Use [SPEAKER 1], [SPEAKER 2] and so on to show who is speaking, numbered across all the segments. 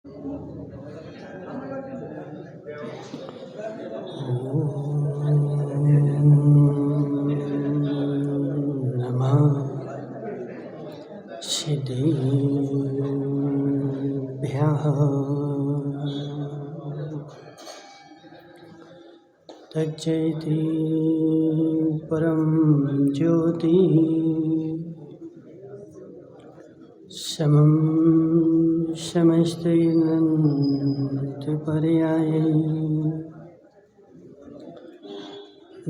[SPEAKER 1] नमः सिद्धेभ्यः तज्जयति परं ज्योति समं समस्तैर्नन्तपर्यायै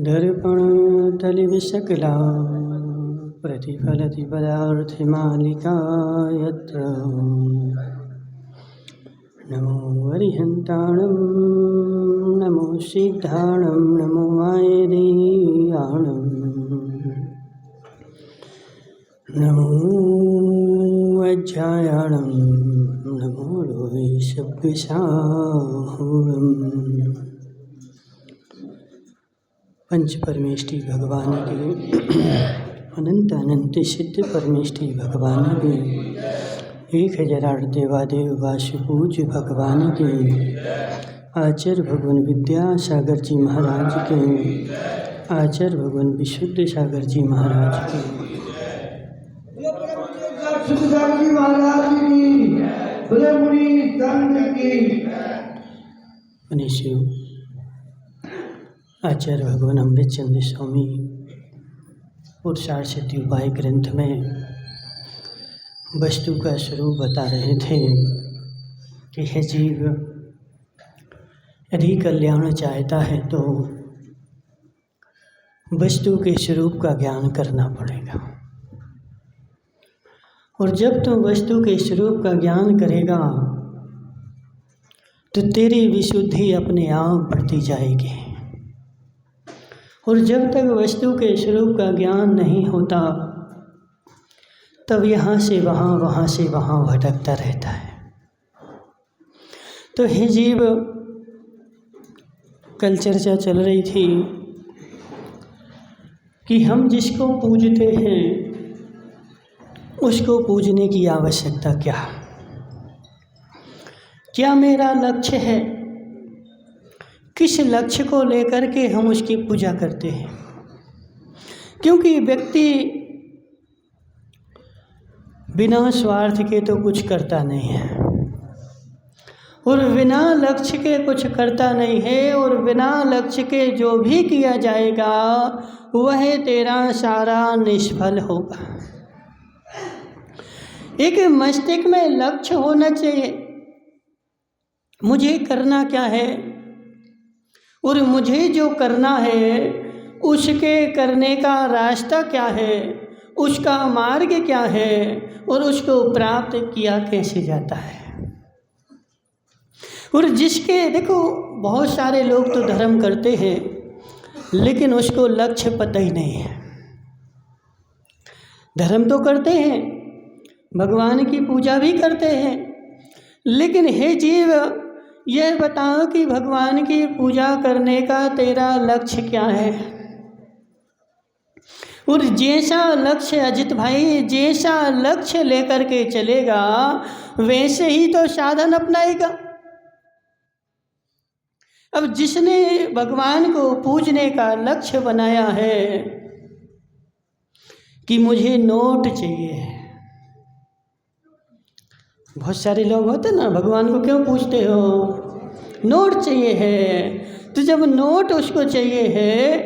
[SPEAKER 1] दर्पणतलिविशकला प्रतिफलति पदार्थमालिका यत्र नमो अरिहन्ताणं नमो सिद्धाणं नमो आयदेयाणं नमो अज्जायाणं नमो लोहिषभ्यसाहूणम्। पंच परमेष्टि भगवान के अनंत अनंत सिद्ध परमेष्टि भगवान के 1008 देवादेव वासुपूज्य भगवान के आचार्य भगवान विद्यासागर जी महाराज के आचार्य भगवान विशुद्ध सागर जी महाराज के मनीषियों, आचार्य भगवान अमृतचंद्र स्वामी पुरुषार्थ सिद्धि उपाय ग्रंथ में वस्तु का स्वरूप बता रहे थे कि हे जीव, यदि कल्याण चाहता है तो वस्तु के स्वरूप का ज्ञान करना पड़ेगा। और जब तुम वस्तु के स्वरूप का ज्ञान करेगा तो तेरी विशुद्धि अपने आप बढ़ती जाएगी। और जब तक वस्तु के स्वरूप का ज्ञान नहीं होता तब यहाँ से वहाँ, वहाँ से वहाँ भटकता रहता है। तो हे जीव, कल चर्चा चल रही थी कि हम जिसको पूजते हैं उसको पूजने की आवश्यकता क्या है? क्या मेरा लक्ष्य है? किस लक्ष्य को लेकर के हम उसकी पूजा करते हैं? क्योंकि व्यक्ति बिना स्वार्थ के तो कुछ करता नहीं है और बिना लक्ष्य के कुछ करता नहीं है, और बिना लक्ष्य के जो भी किया जाएगा वह तेरा सारा निष्फल होगा। एक मस्तिष्क में लक्ष्य होना चाहिए, मुझे करना क्या है और मुझे जो करना है उसके करने का रास्ता क्या है, उसका मार्ग क्या है और उसको प्राप्त किया कैसे जाता है। और जिसके देखो, बहुत सारे लोग तो धर्म करते हैं लेकिन उसको लक्ष्य पता ही नहीं है। धर्म तो करते हैं, भगवान की पूजा भी करते हैं, लेकिन हे जीव, यह बताओ कि भगवान की पूजा करने का तेरा लक्ष्य क्या है? और जैसा लक्ष्य, अजित भाई, जैसा लक्ष्य लेकर के चलेगा वैसे ही तो साधन अपनाएगा। अब जिसने भगवान को पूजने का लक्ष्य बनाया है कि मुझे नोट चाहिए, बहुत सारे लोग होते ना, भगवान को क्यों पूछते हो? नोट चाहिए है। तो जब नोट उसको चाहिए है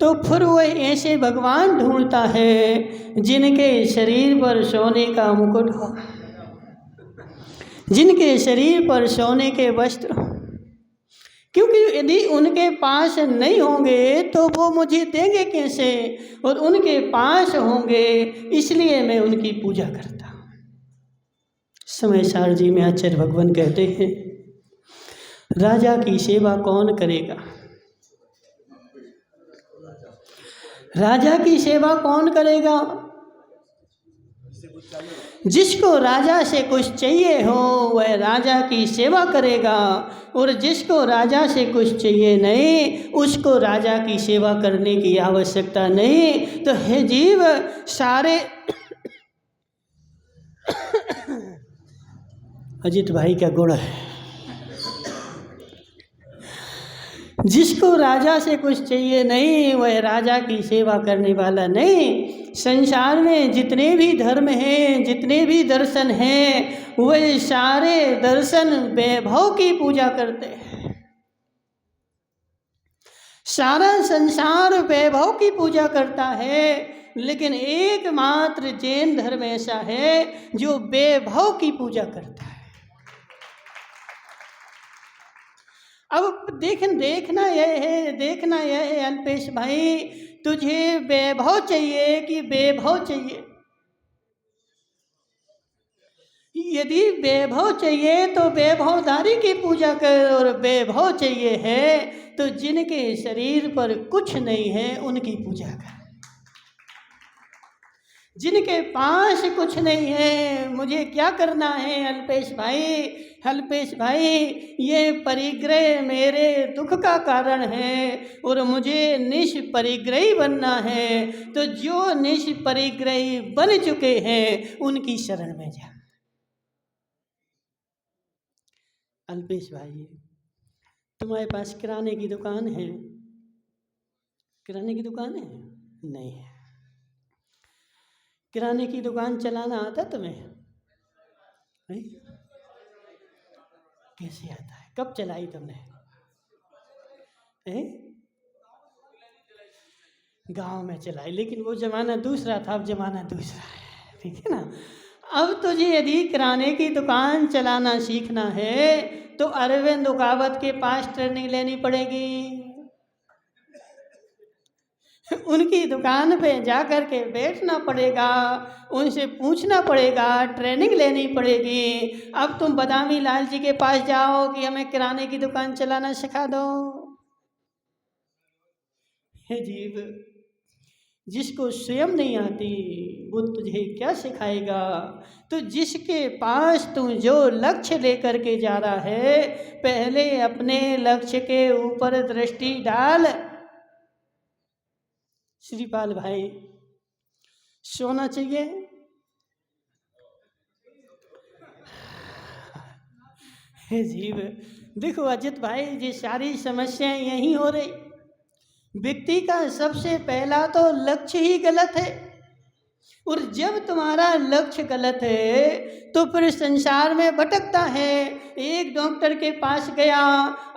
[SPEAKER 1] तो फिर वो ऐसे भगवान ढूंढता है जिनके शरीर पर सोने का मुकुट हो, जिनके शरीर पर सोने के वस्त्र हो। क्योंकि यदि उनके पास नहीं होंगे तो वो मुझे देंगे कैसे, और उनके पास होंगे इसलिए मैं उनकी पूजा करता हूँ। समय सार जी में आचार्य भगवान कहते हैं, राजा की सेवा कौन करेगा? राजा की सेवा कौन करेगा? जिसको राजा से कुछ चाहिए हो वह राजा की सेवा करेगा, और जिसको राजा से कुछ चाहिए नहीं उसको राजा की सेवा करने की आवश्यकता नहीं। तो हे जीव, अजित भाई का गुण है। जिसको राजा से कुछ चाहिए नहीं, वह राजा की सेवा करने वाला नहीं। संसार में जितने भी धर्म हैं, जितने भी दर्शन हैं, वह सारे दर्शन वैभव की पूजा करते हैं। सारा संसार वैभव की पूजा करता है, लेकिन एकमात्र जैन धर्म ऐसा है जो वैभव की पूजा करता है। अब देखना यह है अल्पेश भाई, तुझे वैभव चाहिए कि वैभव चाहिए? यदि वैभव चाहिए तो वैभवधारी की पूजा कर, और वैभव चाहिए है तो जिनके शरीर पर कुछ नहीं है उनकी पूजा कर। जिनके पास कुछ नहीं है, मुझे क्या करना है अल्पेश भाई, ये परिग्रह मेरे दुख का कारण है और मुझे निष्परिग्रही बनना है। तो जो निष्परिग्रही बन चुके हैं उनकी शरण में जा। अल्पेश भाई, तुम्हारे पास किराने की दुकान है? किराने की दुकान है? नहीं है। किराने की दुकान चलाना आता तुम्हें? नहीं? कैसे आता है? कब चलाई तुमने? गांव में चलाई, लेकिन वो जमाना दूसरा था, अब जमाना दूसरा है, ठीक है ना। अब तुझे यदि किराने की दुकान चलाना सीखना है तो अरविंद उकावत के पास ट्रेनिंग लेनी पड़ेगी। उनकी दुकान पे जा कर के बैठना पड़ेगा, उनसे पूछना पड़ेगा, ट्रेनिंग लेनी पड़ेगी। अब तुम बदामी लाल जी के पास जाओ कि हमें किराने की दुकान चलाना सिखा दो। हे जीव, जिसको स्वयं नहीं आती वो तुझे क्या सिखाएगा? तो जिसके पास तू जो लक्ष्य लेकर के जा रहा है, पहले अपने लक्ष्य के ऊपर दृष्टि डाल। श्रीपाल भाई, सोना चाहिए? हे जीव, देखो अजित भाई, ये सारी समस्याएं यही हो रही। व्यक्ति का सबसे पहला तो लक्ष्य ही गलत है, और जब तुम्हारा लक्ष्य गलत है तो फिर संसार में भटकता है। एक डॉक्टर के पास गया,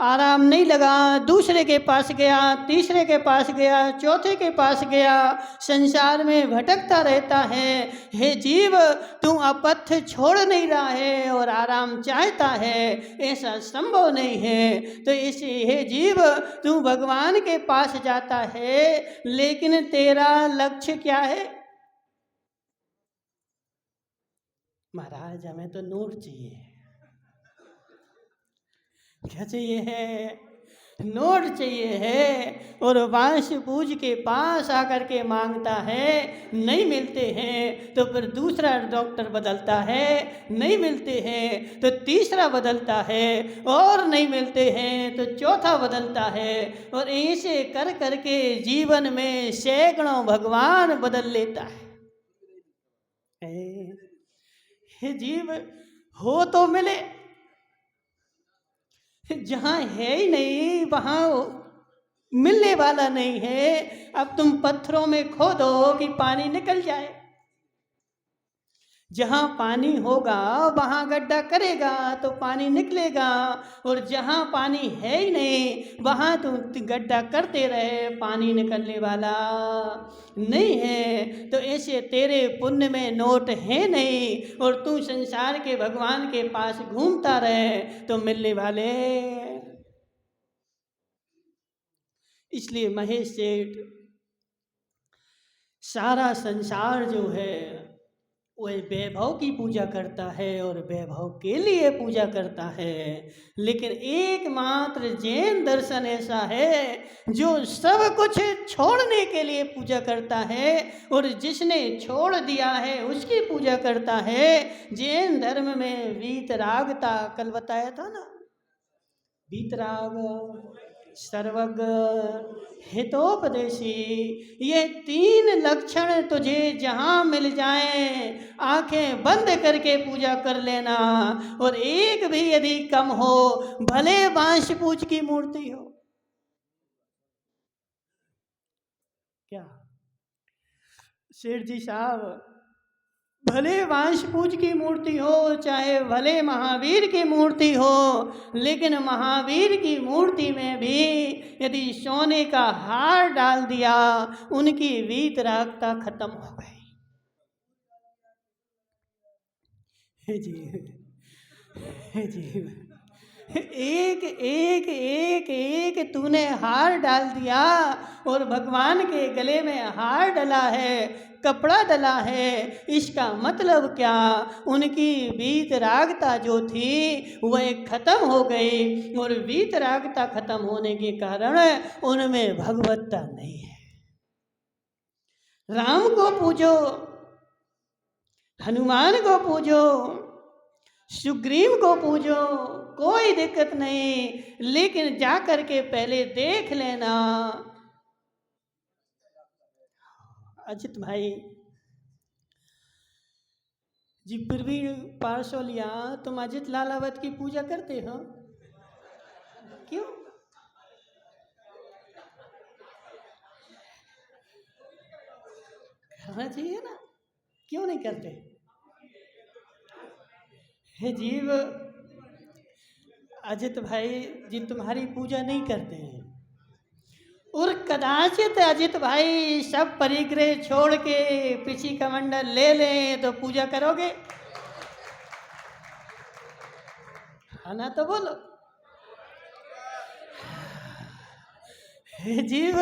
[SPEAKER 1] आराम नहीं लगा, दूसरे के पास गया, तीसरे के पास गया, चौथे के पास गया, संसार में भटकता रहता है। हे जीव, तू अपथ्य छोड़ नहीं रहा है और आराम चाहता है, ऐसा संभव नहीं है। तो इसे हे जीव, तू भगवान के पास जाता है, लेकिन तेरा लक्ष्य क्या है? महाराज, हमें तो नोट चाहिए। क्या चाहिए है? नोट चाहिए है। और वांश पूज के पास आकर के मांगता है, नहीं मिलते हैं तो फिर दूसरा डॉक्टर बदलता है, नहीं मिलते हैं तो तीसरा बदलता है, और नहीं मिलते हैं तो चौथा बदलता है, और ऐसे कर करके जीवन में सैकड़ों भगवान बदल लेता है। हे जीव, हो तो मिले, जहाँ है ही नहीं वहाँ मिलने वाला नहीं है। अब तुम पत्थरों में खोदो कि पानी निकल जाए। जहाँ पानी होगा वहाँ गड्ढा करेगा तो पानी निकलेगा, और जहाँ पानी है ही नहीं वहाँ तुम गड्ढा करते रहे, पानी निकलने वाला नहीं है। तो ऐसे तेरे पुण्य में नोट है नहीं, और तू संसार के भगवान के पास घूमता रहे तो मिलने वाले। इसलिए महेश सेठ, सारा संसार जो है वह वैभव की पूजा करता है और वैभव के लिए पूजा करता है, लेकिन एकमात्र जैन दर्शन ऐसा है जो सब कुछ छोड़ने के लिए पूजा करता है, और जिसने छोड़ दिया है उसकी पूजा करता है। जैन धर्म में वीतरागता, कल बताया था ना, वीतराग सर्वज्ञ, हितोपदेशी, ये तीन लक्षण तुझे जहाँ मिल जाएं, आंखें बंद करके पूजा कर लेना। और एक भी यदि कम हो, भले बांस पूज की मूर्ति हो। क्या सेठ जी साहब, भले वांश पूज की मूर्ति हो, चाहे भले महावीर की मूर्ति हो, लेकिन महावीर की मूर्ति में भी यदि सोने का हार डाल दिया, उनकी वीतरागता खत्म हो गई। हे जी, हे जी, एक एक एक एक तूने हार डाल दिया, और भगवान के गले में हार डला है, कपड़ा डला है। इसका मतलब क्या? उनकी वीतरागता जो थी वह खत्म हो गई, और वीतरागता खत्म होने के कारण उनमें भगवत्ता नहीं है। राम को पूजो, हनुमान को पूजो, सुग्रीव को पूजो, कोई दिक्कत नहीं, लेकिन जा कर के पहले देख लेना। अजित भाई जी, फिर भी पार्सोलिया, तुम अजित लालावत की पूजा करते हो क्यों? करना चाहिए ना, क्यों नहीं करते? हे जीव, अजित भाई जी तुम्हारी पूजा नहीं करते हैं, और कदाचित अजित भाई सब परिग्रह छोड़ के पिछी कमंडल ले लें तो पूजा करोगे? है ना? तो बोलो। हे जीव,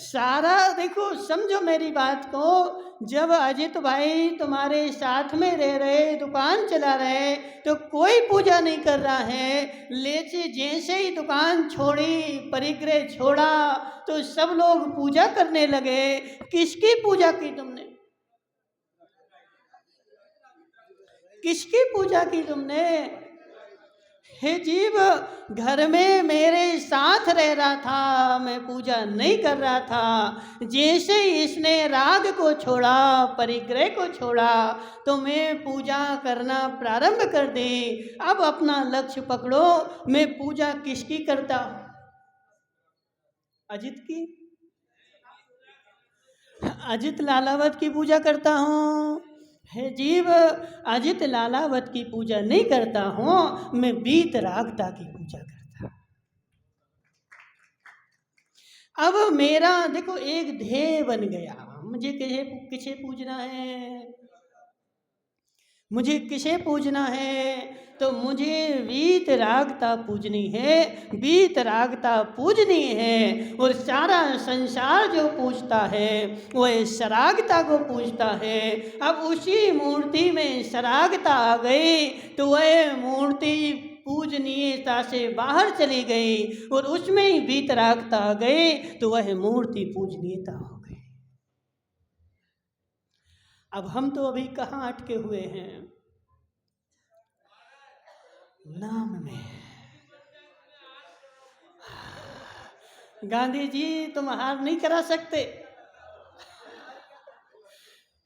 [SPEAKER 1] सारा देखो, समझो मेरी बात को। जब अजित भाई तुम्हारे साथ में रह रहे, दुकान चला रहे, तो कोई पूजा नहीं कर रहा है। लेकिन जैसे ही दुकान छोड़ी, परिग्रह छोड़ा, तो सब लोग पूजा करने लगे। किसकी पूजा की तुमने? किसकी पूजा की तुमने? हे जीव, घर में मेरे साथ रह रहा था, मैं पूजा नहीं कर रहा था। जैसे इसने राग को छोड़ा, परिग्रह को छोड़ा, तो मैं पूजा करना प्रारंभ कर दी। अब अपना लक्ष्य पकड़ो, मैं पूजा किसकी करता हूँ? अजित की, अजित लालावत की पूजा करता हूँ। हे जीव, अजित लालावत की पूजा नहीं करता हूँ, मैं वीतरागता की पूजा करता। अब मेरा देखो एक ध्येय बन गया, मुझे किसे किसे पूजना है? मुझे किसे पूजना है? तो मुझे वीतरागता पूजनी है, वीतरागता पूजनी है। और सारा संसार जो पूजता है वह सरागता को पूजता है। अब उसी मूर्ति में सरागता आ गई, तो वह मूर्ति पूजनीयता से बाहर चली गई, और उसमें ही वीतरागता आ गई, तो वह मूर्ति पूजनीयता हो गई। अब हम तो अभी कहाँ अटके हुए हैं? नाम में। गांधी जी, तुम आहार नहीं करा सकते,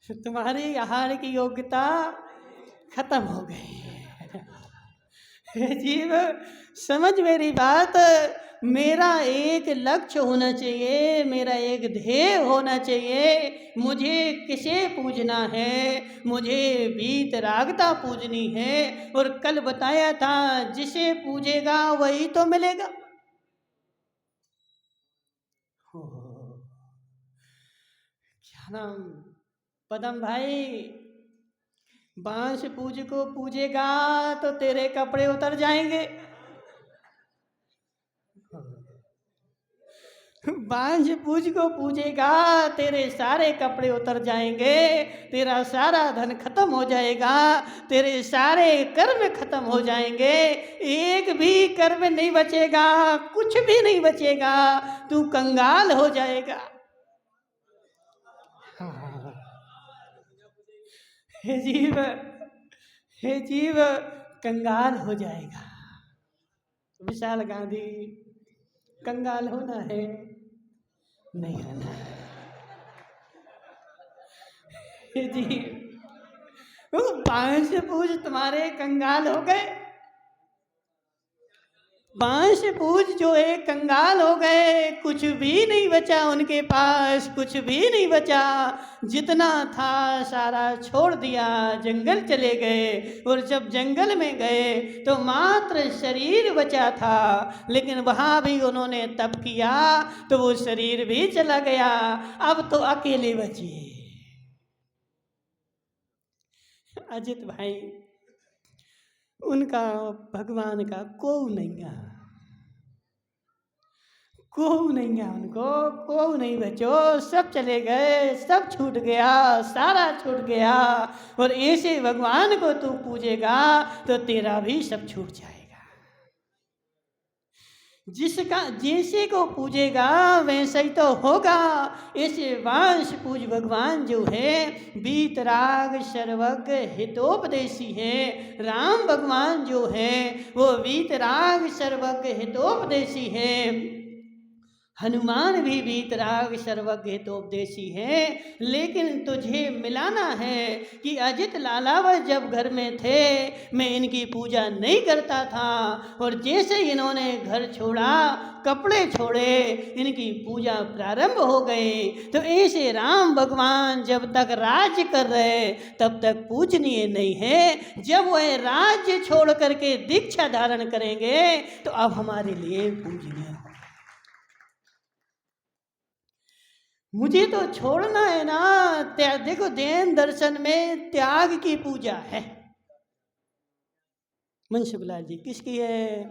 [SPEAKER 1] तुम्हारी आहार की योग्यता खत्म हो गई। जीव, समझ मेरी बात। मेरा एक लक्ष्य होना चाहिए, मेरा एक ध्येय होना चाहिए। मुझे किसे पूजना है? मुझे वीतरागता पूजनी है। और कल बताया था, जिसे पूजेगा वही तो मिलेगा। क्या नाम? पदम भाई, बांस पूज को पूजेगा तो तेरे कपड़े उतर जाएंगे। बांझ पूज को पूजेगा, तेरे सारे कपड़े उतर जाएंगे, तेरा सारा धन खत्म हो जाएगा, तेरे सारे कर्म खत्म हो जाएंगे, एक भी कर्म नहीं बचेगा, कुछ भी नहीं बचेगा, तू कंगाल हो जाएगा। हे जीव, हे जीव, कंगाल हो जाएगा। विशाल गांधी कंगाल होना है? नहीं होना जी। वो 5 पूज तुम्हारे कंगाल हो गए, 5 पूज जो है कंगाल हो गए, कुछ भी नहीं बचा उनके पास, कुछ भी नहीं बचा। जितना था सारा छोड़ दिया, जंगल चले गए। और जब जंगल में गए तो मात्र शरीर बचा था, लेकिन वहाँ भी उन्होंने तप किया तो वो शरीर भी चला गया। अब तो अकेले बचे। अजित भाई, उनका भगवान का कोई नहीं गा, कोई नहीं गा, उनको कोई नहीं बचो, सब चले गए, सब छूट गया, सारा छूट गया। और ऐसे भगवान को तू पूजेगा तो तेरा भी सब छूट जाएगा। जिसका जैसे को पूजेगा वैसे ही तो होगा। ऐसे वांश पूज भगवान जो है वीतराग सर्वज्ञ हितोपदेशी है। राम भगवान जो है वो वीतराग सर्वज्ञ हितोपदेशी है। हनुमान भी वीतराग सर्वज्ञ हितोपदेशी है। लेकिन तुझे मिलाना है कि अजित लालावर जब घर में थे मैं इनकी पूजा नहीं करता था, और जैसे इन्होंने घर छोड़ा, कपड़े छोड़े, इनकी पूजा प्रारंभ हो गई। तो ऐसे राम भगवान जब तक राज्य कर रहे तब तक पूजनीय नहीं है। जब वह राज्य छोड़ करके दीक्षा धारण करेंगे तो अब हमारे लिए पूजनीय। मुझे तो छोड़ना है ना। देखो, जैन दर्शन में त्याग की पूजा है। मनसुखलाल जी, किसकी है?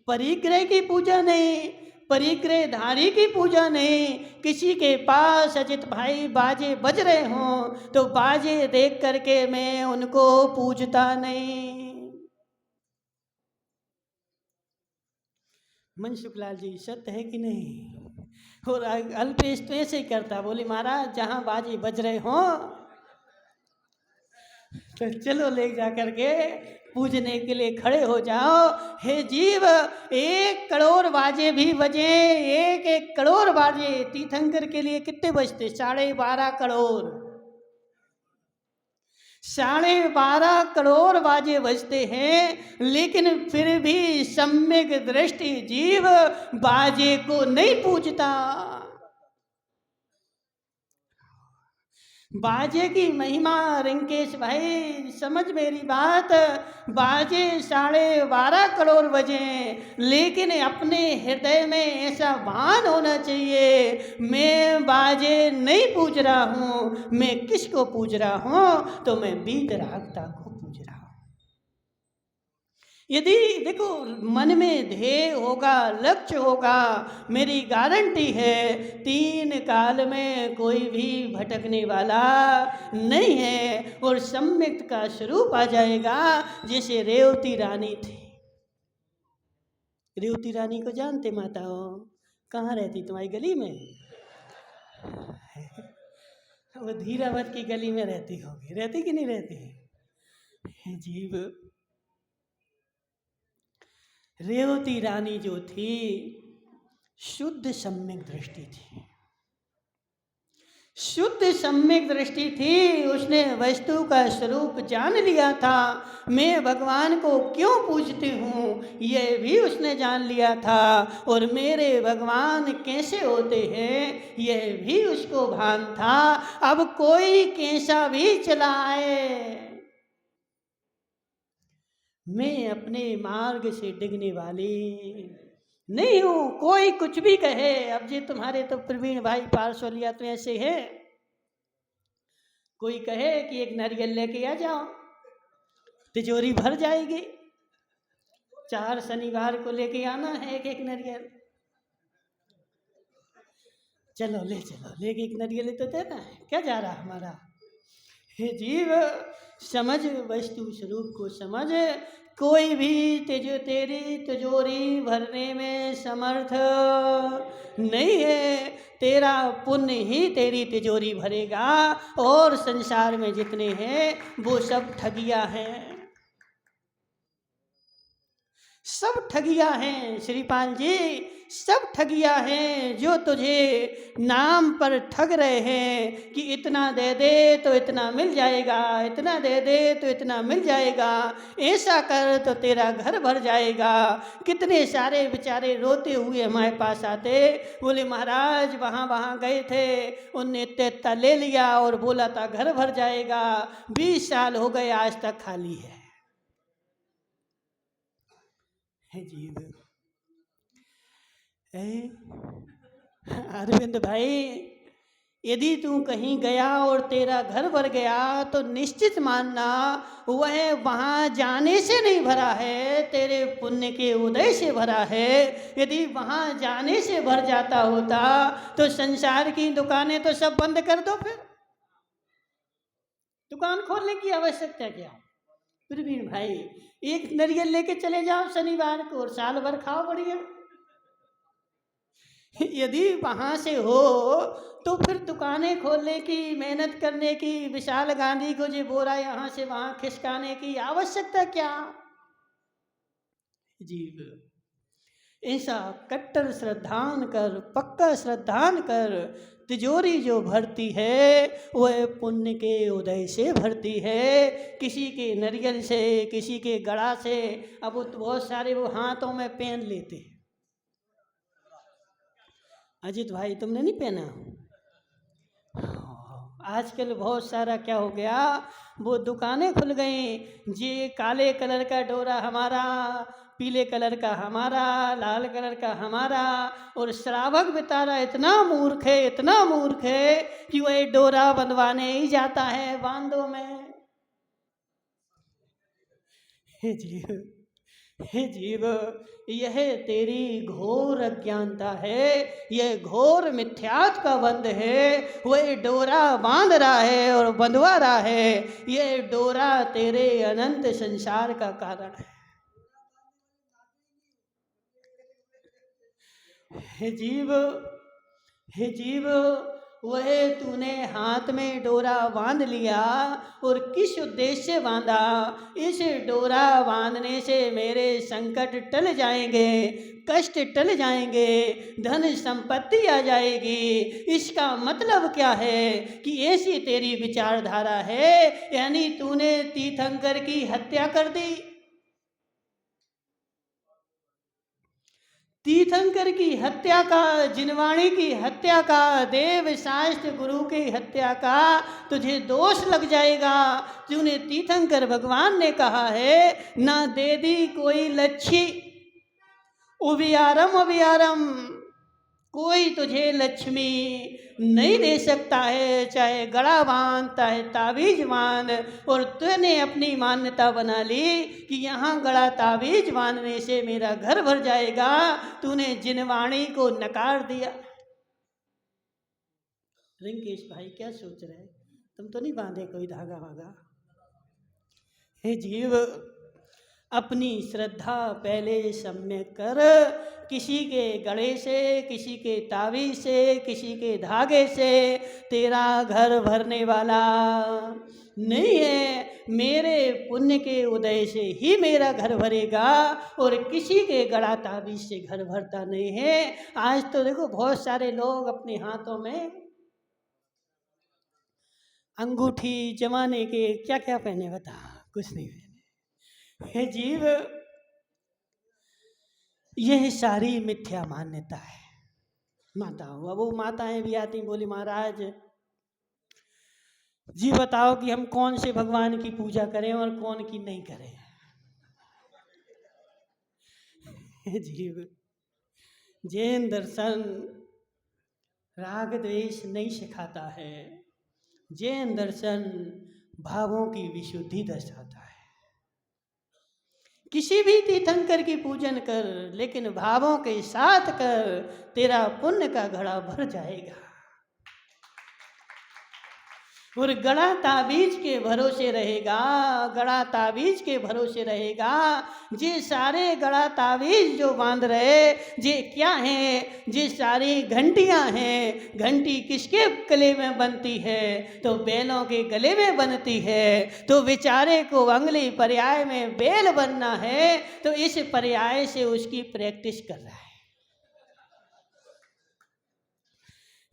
[SPEAKER 1] परिग्रह की पूजा नहीं, परिग्रह धारी की पूजा नहीं। किसी के पास अजित भाई बाजे बज रहे हों तो बाजे देख करके मैं उनको पूजता नहीं। मनसुखलाल जी, सत्य है कि नहीं? और अल्पेश तो ऐसे ही करता, बोली महाराज जहाँ बाजे बज रहे हों तो चलो ले जा करके पूजने के लिए खड़े हो जाओ। हे जीव, 1 करोड़ बाजे भी बजे, 1 करोड़ बाजे तीर्थंकर के लिए कितने बजते? 12.5 करोड़, 12.5 करोड़ बाजे बजते हैं। लेकिन फिर भी सम्यक दृष्टि जीव बाजे को नहीं पूजता। बाजे की महिमा रिंकेश भाई, समझ मेरी बात। बाजे 12.5 करोड़ बजे, लेकिन अपने हृदय में ऐसा भान होना चाहिए मैं बाजे नहीं पूज रहा हूँ। मैं किसको पूज रहा हूँ? तो मैं वीतरागता को पूज रहा हूँ। यदि देखो मन में ध्येय होगा, लक्ष्य होगा, मेरी गारंटी है 3 काल में कोई भी भटकने वाला नहीं है और सम्यक का स्वरूप आ जाएगा। जैसे रेवती रानी थी। रेवती रानी को जानते माता हो? कहाँ रहती? तुम्हारी गली में? वो धीरावत की गली में रहती होगी। रहती कि नहीं रहती? जीव, रेवती रानी जो थी शुद्ध सम्यक दृष्टि थी, शुद्ध सम्यक दृष्टि थी। उसने वस्तु का स्वरूप जान लिया था। मैं भगवान को क्यों पूजती हूँ यह भी उसने जान लिया था, और मेरे भगवान कैसे होते हैं यह भी उसको भान था। अब कोई कैसा भी चला आए, मैं अपने मार्ग से डिगने वाली नहीं हूँ। कोई कुछ भी कहे, अब जी तुम्हारे तो प्रवीण भाई पार्सलिया तो ऐसे है, कोई कहे कि 1 नारियल लेके आ जाओ, तिजोरी भर जाएगी। 4 शनिवार को लेके आना है 1 नारियल। चलो ले चलो, लेके 1 नारियल तो देना है, क्या जा रहा हमारा? हे जीव, समझ वस्तु स्वरूप को समझ। कोई भी तेरी तिजोरी भरने में समर्थ नहीं है। तेरा पुण्य ही तेरी तिजोरी भरेगा, और संसार में जितने हैं वो सब ठगिया हैं। सब ठगिया हैं श्रीपाल जी, सब ठगिया हैं जो तुझे नाम पर ठग रहे हैं कि इतना दे दे तो इतना मिल जाएगा, इतना दे दे तो इतना मिल जाएगा, ऐसा कर तो तेरा घर भर जाएगा। कितने सारे बेचारे रोते हुए हमारे पास आते, बोले महाराज वहाँ वहाँ गए थे, उनने इतना ले लिया और बोला था घर भर जाएगा, 20 साल हो गए आज तक खाली है। जीव अरविंद भाई, यदि तू कहीं गया और तेरा घर भर गया तो निश्चित मानना वह वहाँ जाने से नहीं भरा है, तेरे पुण्य के उदय से भरा है। यदि वहाँ जाने से भर जाता होता तो संसार की दुकानें तो सब बंद कर दो, फिर दुकान खोलने की आवश्यकता क्या। फिर भी भाई एक नारियल लेके चले जाओ शनिवार को और साल भर खाओ बढ़िया। यदि वहाँ से हो तो फिर दुकानें खोलने की, मेहनत करने की, विशाल गांधी को जो बोरा यहाँ से वहाँ खिसकाने की आवश्यकता क्या। जीव ऐसा कट्टर श्रद्धान कर, पक्का श्रद्धान कर, तिजोरी जो भरती है वह पुण्य के उदय से भरती है, किसी के नारियल से, किसी के गड़ा से। अब वो बहुत सारे वो हाथों में पहन लेते हैं। अजित भाई तुमने नहीं पहना? आजकल बहुत सारा क्या हो गया, वो दुकानें खुल गई, जे काले कलर का डोरा हमारा, पीले कलर का हमारा, लाल कलर का हमारा। और श्रावक बेचारा इतना मूर्ख है, इतना मूर्ख है कि वह डोरा बंधवाने ही जाता है बांधों में। हे जीव, हे जीव, यह तेरी घोर अज्ञानता है, यह घोर मिथ्यात्व का बंध है। वह डोरा बांध रहा है और बंधवा रहा है, यह डोरा तेरे अनंत संसार का कारण है। हे जीव, हे जीव, वह तूने हाथ में डोरा बांध लिया और किस उद्देश्य से बांधा। इस डोरा बांधने से मेरे संकट टल जाएंगे, कष्ट टल जाएंगे, धन संपत्ति आ जाएगी। इसका मतलब क्या है कि ऐसी तेरी विचारधारा है, यानी तूने तीर्थंकर की हत्या कर दी। तीर्थंकर की हत्या का, जिनवाणी की हत्या का, देव शास्त्र गुरु की हत्या का तुझे दोष लग जाएगा। तूने तीर्थंकर भगवान ने कहा है, ना दे दी कोई लच्छी उबियारम उबियारम, कोई तुझे लक्ष्मी नहीं दे सकता है, चाहे गड़ा बांध, चाहे ताबीज बांध। और तूने अपनी मान्यता बना ली कि यहाँ गड़ा ताबीज बांधने से मेरा घर भर जाएगा। तूने जिनवाणी को नकार दिया। रिंकेश भाई क्या सोच रहे हैं, तुम तो नहीं बांधे कोई धागा वागा। हे जीव, अपनी श्रद्धा पहले सम्यक कर। किसी के गले से, किसी के ताबीज से, किसी के धागे से तेरा घर भरने वाला नहीं है। मेरे पुण्य के उदय से ही मेरा घर भरेगा और किसी के गड़ा ताबीज से घर भरता नहीं है। आज तो देखो बहुत सारे लोग अपने हाथों में अंगूठी जमाने के क्या क्या पहने, बता, कुछ नहीं पहने। हे जीव, यह सारी मिथ्या मान्यता है। माताओं, अब वो माताएं भी आती, बोली महाराज जी बताओ कि हम कौन से भगवान की पूजा करें और कौन की नहीं करें। हे जीव, जैन दर्शन राग द्वेष नहीं सिखाता है, जैन दर्शन भावों की विशुद्धि दर्शाता है। किसी भी तीर्थंकर की पूजन कर, लेकिन भावों के साथ कर, तेरा पुण्य का घड़ा भर जाएगा। और गड़ा ताबीज के भरोसे रहेगा, गड़ा ताबीज के भरोसे रहेगा। जे सारे गड़ा ताबीज जो बांध रहे जे क्या हैं, जे सारी घंटियां हैं। घंटी किसके गले में बनती है? तो बैलों के गले में बनती है। तो बेचारे को अगले पर्याय में बैल बनना है, तो इस पर्याय से उसकी प्रैक्टिस कर रहा है।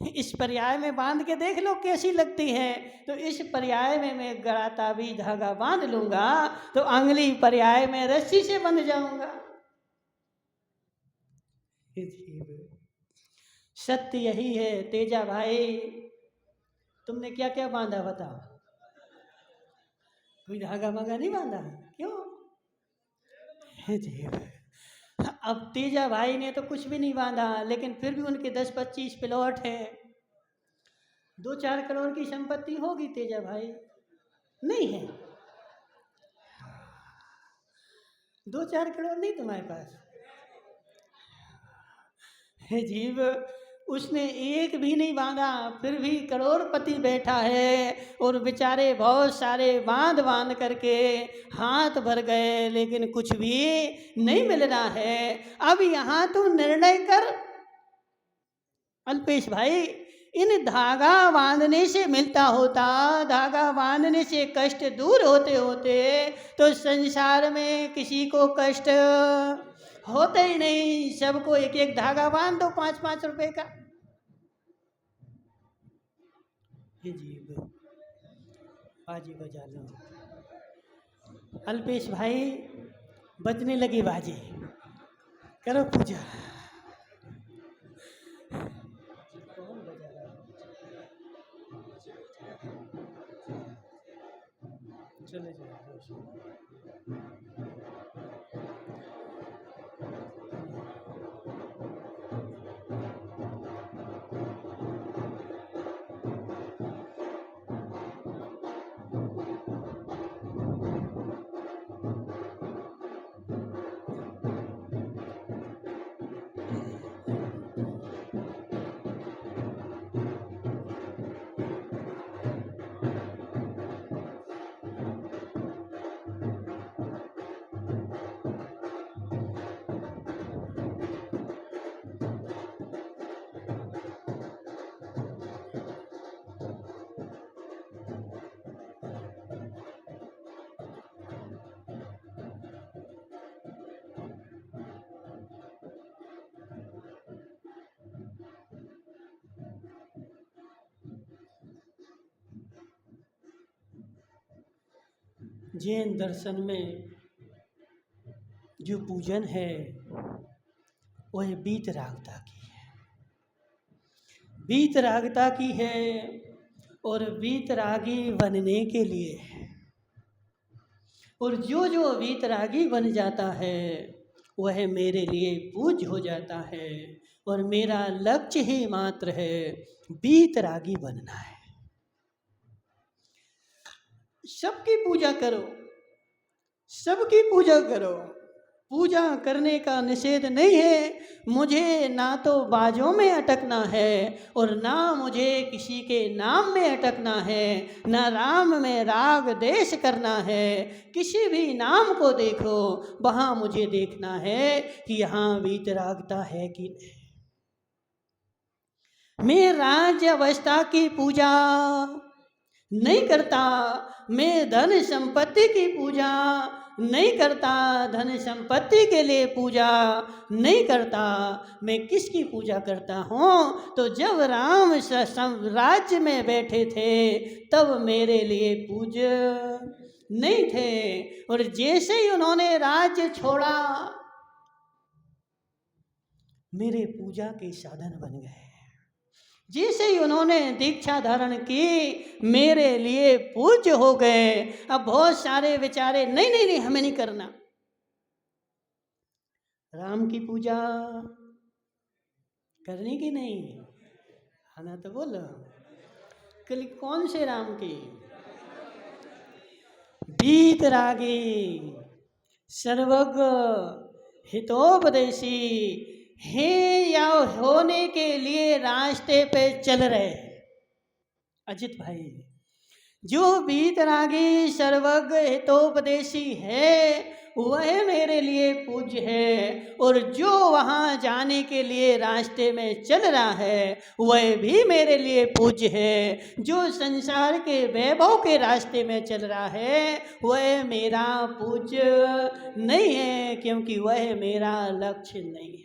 [SPEAKER 1] इस पर्याय में बांध के देख लो कैसी लगती है। तो इस पर्याय में मैं गड़ा ताबीज धागा बांध लूंगा, तो अगली पर्याय में रस्सी से बंध जाऊंगा। सत्य यही है। तेजा भाई, तुमने क्या क्या बांधा बताओ? कोई धागा मागा नहीं बांधा? क्यों? अब तेजा भाई ने तो कुछ भी नहीं बांधा, लेकिन फिर भी उनके 10-25 प्लॉट है। 2-4 करोड़ की संपत्ति होगी तेजा भाई? नहीं है। 2-4 करोड़ नहीं तुम्हारे पास है जीव। उसने एक भी नहीं बांधा, फिर भी करोड़पति बैठा है। और बेचारे बहुत सारे बांध बांध करके हाथ भर गए, लेकिन कुछ भी नहीं मिल रहा है। अब यहाँ तू निर्णय कर अल्पेश भाई, इन धागा बांधने से मिलता होता, धागा बांधने से कष्ट दूर होते होते, तो संसार में किसी को कष्ट होता ही नहीं। सबको एक एक धागा बांध दो 5-5 रुपए का। ये जी बाजी बजा लो। अल्पेश भाई, बजने लगी बाजी, करो पूजा। कौन बजा रहा है? चले जाओ। जैन दर्शन में जो पूजन है वह वीतरागता की है, वीतरागता की है। और वीतरागी बनने के लिए है। और जो जो वीतरागी बन जाता है वह मेरे लिए पूज्य हो जाता है। और मेरा लक्ष्य ही मात्र है वीतरागी बनना है। सबकी पूजा करो, सबकी पूजा करो। पूजा करने का निषेध नहीं है। मुझे ना तो बाजों में अटकना है और ना मुझे किसी के नाम में अटकना है, ना राम में राग देश करना है। किसी भी नाम को देखो, वहाँ मुझे देखना है कि यहाँ वीतरागता है कि नहीं। मैं राज्य अवस्था की पूजा नहीं करता, मैं धन संपत्ति की पूजा नहीं करता, धन संपत्ति के लिए पूजा नहीं करता। मैं किसकी पूजा करता हूँ? तो जब राम राज्य में बैठे थे तब मेरे लिए पूज्य नहीं थे। और जैसे ही उन्होंने राज्य छोड़ा मेरे पूजा के साधन बन गए। जैसे ही उन्होंने दीक्षा धारण की मेरे लिए पूज्य हो गए। अब बहुत सारे बेचारे नहीं नहीं नहीं हमें नहीं करना। राम की पूजा करनी की नहीं? है ना? तो बोलो कल कौन से राम की? वीतरागी, सर्वज्ञ, हितोपदेशी हैं या होने के लिए रास्ते पे चल रहे। अजित भाई, जो वीतरागी सर्वज्ञ हितोपदेशी है वह मेरे लिए पूज्य है, और जो वहाँ जाने के लिए रास्ते में चल रहा है वह भी मेरे लिए पूज्य है। जो संसार के वैभव के रास्ते में चल रहा है वह मेरा पूज्य नहीं है, क्योंकि वह मेरा लक्ष्य नहीं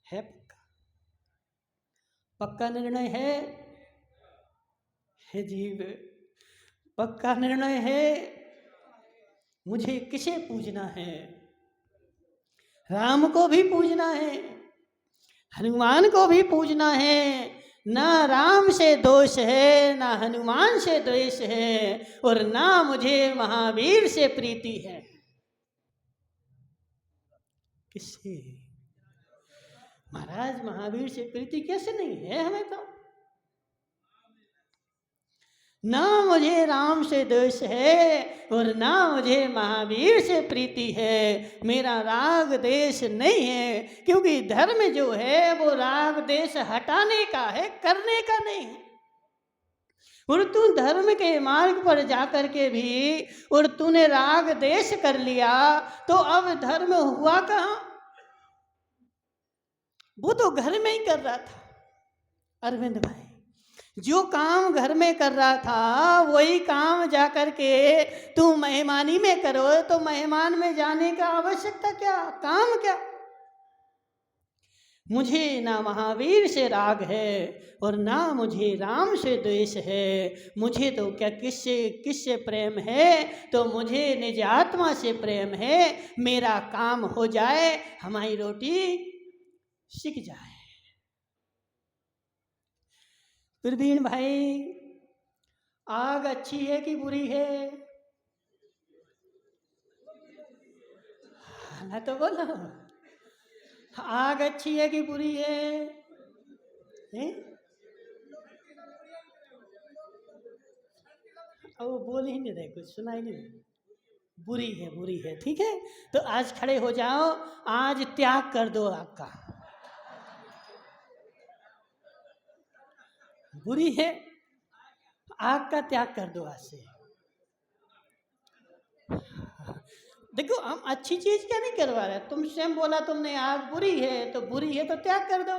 [SPEAKER 1] है पक्का, पक्का निर्णय है जीव, पक्का निर्णय है। मुझे किसे पूजना है? राम को भी पूजना है, हनुमान को भी पूजना है। ना राम से दोष है, ना हनुमान से द्वेष है, और ना मुझे महावीर से प्रीति है। किससे? महाराज महावीर से प्रीति कैसे नहीं है हमें? तो ना मुझे राम से द्वेष है और ना मुझे महावीर से प्रीति है। मेरा राग देश नहीं है, क्योंकि धर्म जो है वो राग देश हटाने का है, करने का नहीं है। और तू धर्म के मार्ग पर जाकर के भी और तूने राग देश कर लिया तो अब धर्म हुआ कहाँ? वो तो घर में ही कर रहा था अरविंद भाई, जो काम घर में कर रहा था वही काम जाकर के तू मेहमानी में करो, तो मेहमान में जाने का आवश्यकता क्या, काम क्या? मुझे ना महावीर से राग है और ना मुझे राम से द्वेष है। मुझे तो क्या किससे प्रेम है? तो मुझे निज आत्मा से प्रेम है। मेरा काम हो जाए, हमारी रोटी सिक जाए। प्रवीण भाई, आग अच्छी है कि बुरी है? ना तो बोलो, आग अच्छी है कि बुरी है? वो बोल ही नहीं रहे, कुछ सुनाई नहीं दे। बुरी है, बुरी है, ठीक है। तो आज खड़े हो जाओ, आज त्याग कर दो आग का। बुरी है, आग का त्याग कर दो आज से। देखो, हम अच्छी चीज क्या नहीं करवा रहे। तुम स्वयं बोला तुमने आग बुरी है, तो बुरी है तो त्याग कर दो।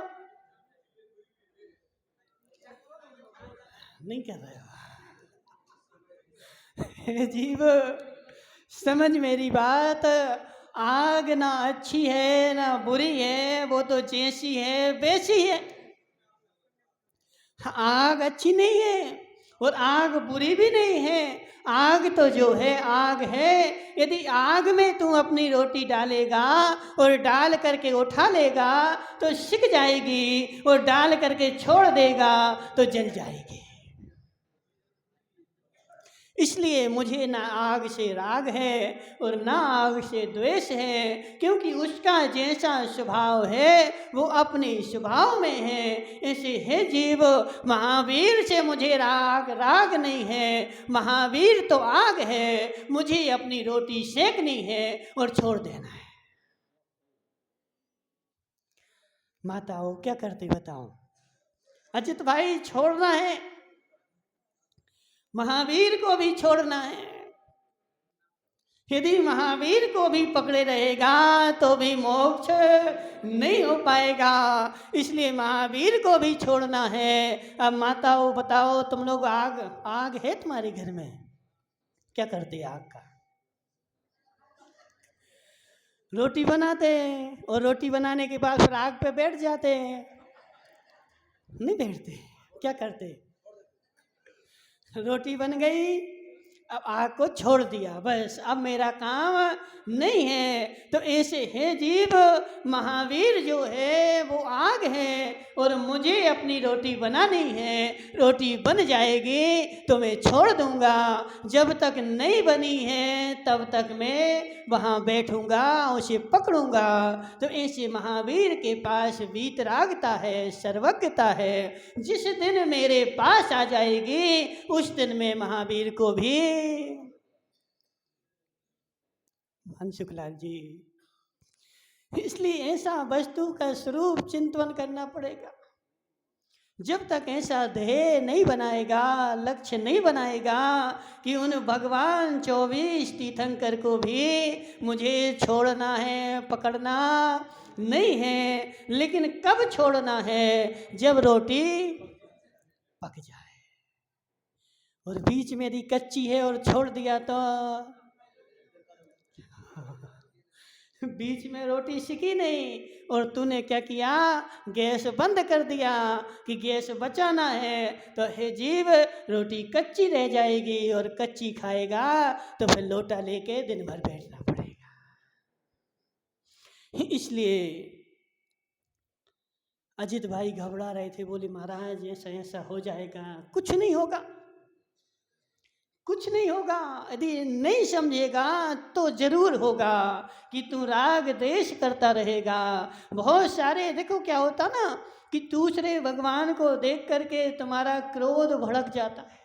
[SPEAKER 1] नहीं कर रहे हो जीव, समझ मेरी बात। आग ना अच्छी है ना बुरी है, वो तो जैसी है वैसी है। आग अच्छी नहीं है और आग बुरी भी नहीं है। आग तो जो है आग है। यदि आग में तू अपनी रोटी डालेगा और डाल करके उठा लेगा तो सिक जाएगी, और डाल करके छोड़ देगा तो जल जाएगी। इसलिए मुझे ना आग से राग है और ना आग से द्वेष है, क्योंकि उसका जैसा स्वभाव है वो अपने स्वभाव में है। ऐसे है जीव, महावीर से मुझे राग नहीं है। महावीर तो आग है, मुझे अपनी रोटी सेकनी है और छोड़ देना है। माताओं क्या करते बताओ? अजित भाई छोड़ना है, महावीर को भी छोड़ना है। यदि महावीर को भी पकड़े रहेगा तो भी मोक्ष नहीं हो पाएगा, इसलिए महावीर को भी छोड़ना है। अब माताओं बताओ, तुम लोग आग है तुम्हारे घर में, क्या करते आग का? रोटी बनाते हैं और रोटी बनाने के बाद फिर आग पे बैठ जाते हैं। नहीं बैठते, क्या करते? रोटी बन गई, अब आग को छोड़ दिया, बस अब मेरा काम नहीं है। तो ऐसे है जीव, महावीर जो है वो आग है और मुझे अपनी रोटी बनानी है। रोटी बन जाएगी तो मैं छोड़ दूंगा, जब तक नहीं बनी है तब तक मैं वहाँ बैठूंगा, उसे पकड़ूंगा। तो ऐसे महावीर के पास वीतरागता है, सर्वज्ञता है। जिस दिन मेरे पास आ जाएगी उस दिन मैं महावीर को भी। शुक्लाल जी, इसलिए ऐसा वस्तु का स्वरूप चिंतन करना पड़ेगा। जब तक ऐसा ध्येय नहीं बनाएगा, लक्ष्य नहीं बनाएगा कि उन भगवान 24 तीर्थंकर को भी मुझे छोड़ना है, पकड़ना नहीं है। लेकिन कब छोड़ना है? जब रोटी पक जाए। और बीच में यदि कच्ची है और छोड़ दिया तो बीच में रोटी सिकी नहीं और तूने क्या किया? गैस बंद कर दिया कि गैस बचाना है, तो हे जीव रोटी कच्ची रह जाएगी और कच्ची खाएगा तो फिर लोटा लेके दिन भर बैठना पड़ेगा। इसलिए अजित भाई घबरा रहे थे, बोले महाराज ऐसा ऐसा हो जाएगा। कुछ नहीं होगा, कुछ नहीं होगा। यदि नहीं समझेगा तो जरूर होगा कि तू राग द्वेष करता रहेगा। बहुत सारे देखो क्या होता ना कि दूसरे भगवान को देख करके तुम्हारा क्रोध भड़क जाता है।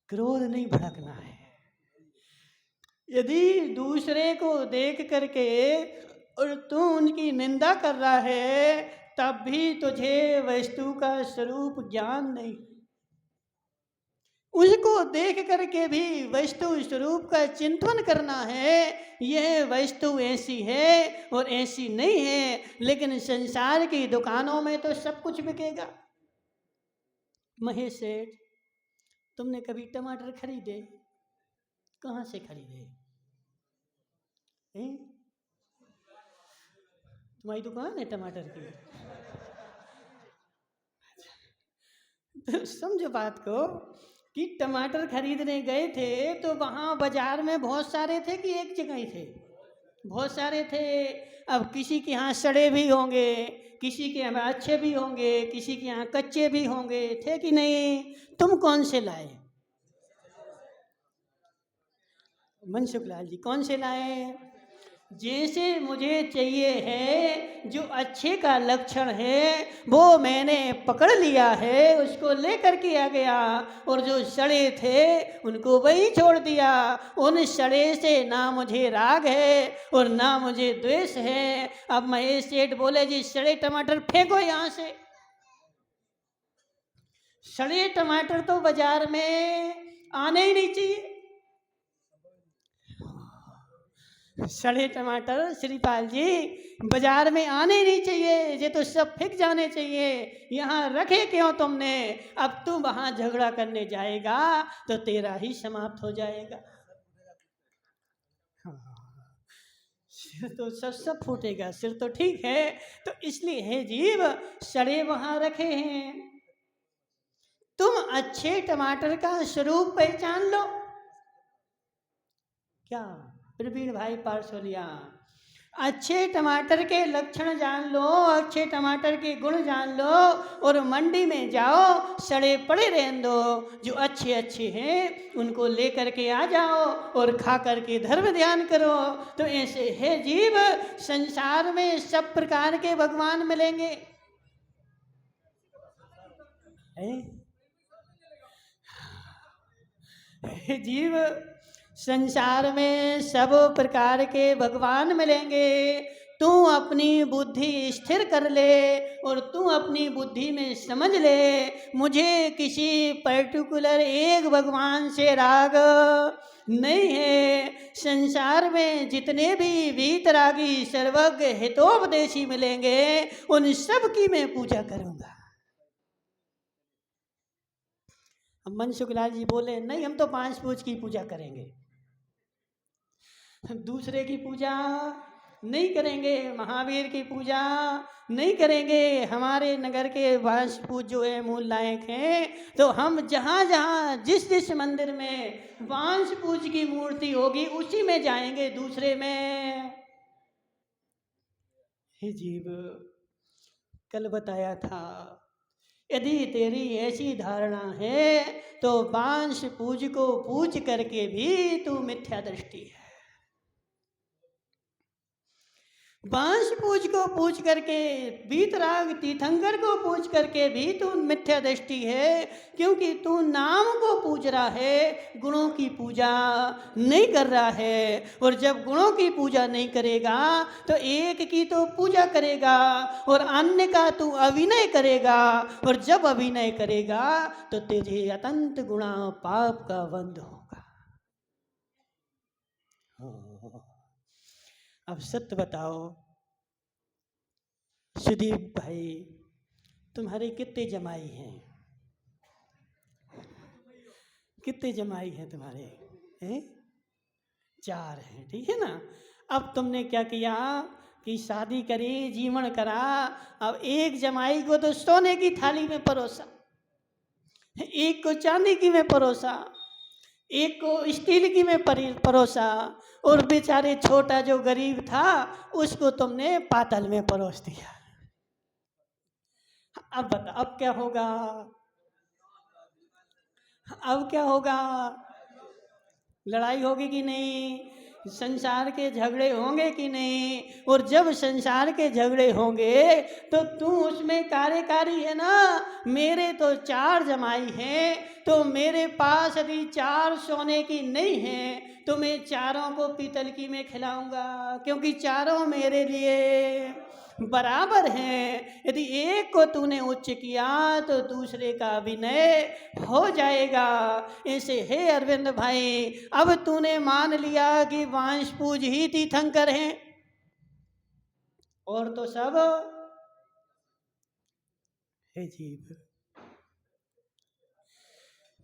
[SPEAKER 1] क्रोध नहीं भड़कना है। यदि दूसरे को देख करके और तू उनकी निंदा कर रहा है, तब भी तुझे वस्तु का स्वरूप ज्ञान नहीं। उसको देख करके भी वस्तु स्वरूप का चिंतन करना है। यह वस्तु ऐसी है और ऐसी नहीं है। लेकिन संसार की दुकानों में तो सब कुछ बिकेगा। महेश सेठ, तुमने कभी टमाटर खरीदे? कहाँ से खरीदे? तुम्हारी दुकान है टमाटर की? तो समझो बात को कि टमाटर खरीदने गए थे तो वहाँ बाजार में बहुत सारे थे कि एक जगह ही थे? बहुत सारे थे। अब किसी के यहाँ सड़े भी होंगे, किसी के यहाँ अच्छे भी होंगे, किसी के यहाँ कच्चे भी होंगे, थे कि नहीं? तुम कौन से लाए? मनसुख लाल जी कौन से लाए? जैसे मुझे चाहिए है, जो अच्छे का लक्षण है वो मैंने पकड़ लिया है, उसको लेकर के आ गया। और जो सड़े थे उनको वही छोड़ दिया। उन सड़े से ना मुझे राग है और ना मुझे द्वेष है। अब महेश सेठ बोले जी सड़े टमाटर फेंको यहाँ से। सड़े टमाटर तो बाजार में आने ही नहीं चाहिए। सड़े टमाटर श्रीपाल जी बाजार में आने नहीं चाहिए, ये तो सब फेंक जाने चाहिए। यहाँ रखे क्यों तुमने? अब तू वहाँ झगड़ा करने जाएगा तो तेरा ही समाप्त हो जाएगा। सिर तो सब फूटेगा। सिर तो ठीक है। तो इसलिए है जीव सड़े वहाँ रखे हैं। तुम अच्छे टमाटर का स्वरूप पहचान लो। क्या प्रवीण भाई पारसोलिया, अच्छे टमाटर के लक्षण जान लो, अच्छे टमाटर के गुण जान लो और मंडी में जाओ, सड़े पड़े रहने दो। जो अच्छे अच्छे हैं उनको लेकर के आ जाओ और खा करके धर्म ध्यान करो। तो ऐसे है जीव, संसार में सब प्रकार के भगवान मिलेंगे। जीव संसार में सब प्रकार के भगवान मिलेंगे। तू अपनी बुद्धि स्थिर कर ले और तू अपनी बुद्धि में समझ ले, मुझे किसी पर्टिकुलर एक भगवान से राग नहीं है। संसार में जितने भी वीतरागी सर्वज्ञ हितोपदेशी मिलेंगे उन सब की मैं पूजा करूँगा। मनसुख लाल जी बोले नहीं, हम तो 5 पूज की पूजा करेंगे, दूसरे की पूजा नहीं करेंगे, महावीर की पूजा नहीं करेंगे। हमारे नगर के वांश पूज जो है मूल लायक हैं, तो हम जहाँ जहाँ जिस जिस मंदिर में वांश पूज की मूर्ति होगी उसी में जाएंगे, दूसरे में। हे जीव, कल बताया था यदि तेरी ऐसी धारणा है तो वांश पूज को पूज करके भी तू मिथ्या दृष्टि है। बांस पूज को पूछ करके, वीतराग तीर्थंकर को पूछ करके भी तू मिथ्या दृष्टि है, क्योंकि तू नाम को पूज रहा है, गुणों की पूजा नहीं कर रहा है। और जब गुणों की पूजा नहीं करेगा तो एक की तो पूजा करेगा और अन्य का तू अभिनय करेगा, और जब अभिनय करेगा तो तेरे अतंत गुणा पाप का बंध होगा। अब सत्य बताओ सुदीप भाई, तुम्हारे कितने जमाई हैं? कितने जमाई हैं तुम्हारे? हैं? 4 हैं, ठीक है ना। अब तुमने क्या किया कि शादी करी, जीवन करा, अब एक जमाई को तो सोने की थाली में परोसा, एक को चांदी की में परोसा, एक को स्टील की में परोसा, और बेचारे छोटा जो गरीब था उसको तुमने पातल में परोस दिया। अब बता, अब क्या होगा? अब क्या होगा? लड़ाई होगी कि नहीं? संसार के झगड़े होंगे कि नहीं? और जब संसार के झगड़े होंगे तो तू उसमें कार्यकारी है ना। मेरे तो 4 जमाई हैं, तो मेरे पास यदि 4 सोने की नहीं है तो मैं चारों को पीतल की में खिलाऊंगा, क्योंकि चारों मेरे लिए बराबर हैं। यदि एक को तूने उच्च किया तो दूसरे का विनय हो जाएगा। ऐसे हे अरविंद भाई, अब तूने मान लिया कि वांश पूज ही तीर्थंकर हैं, और तो सब है जीव।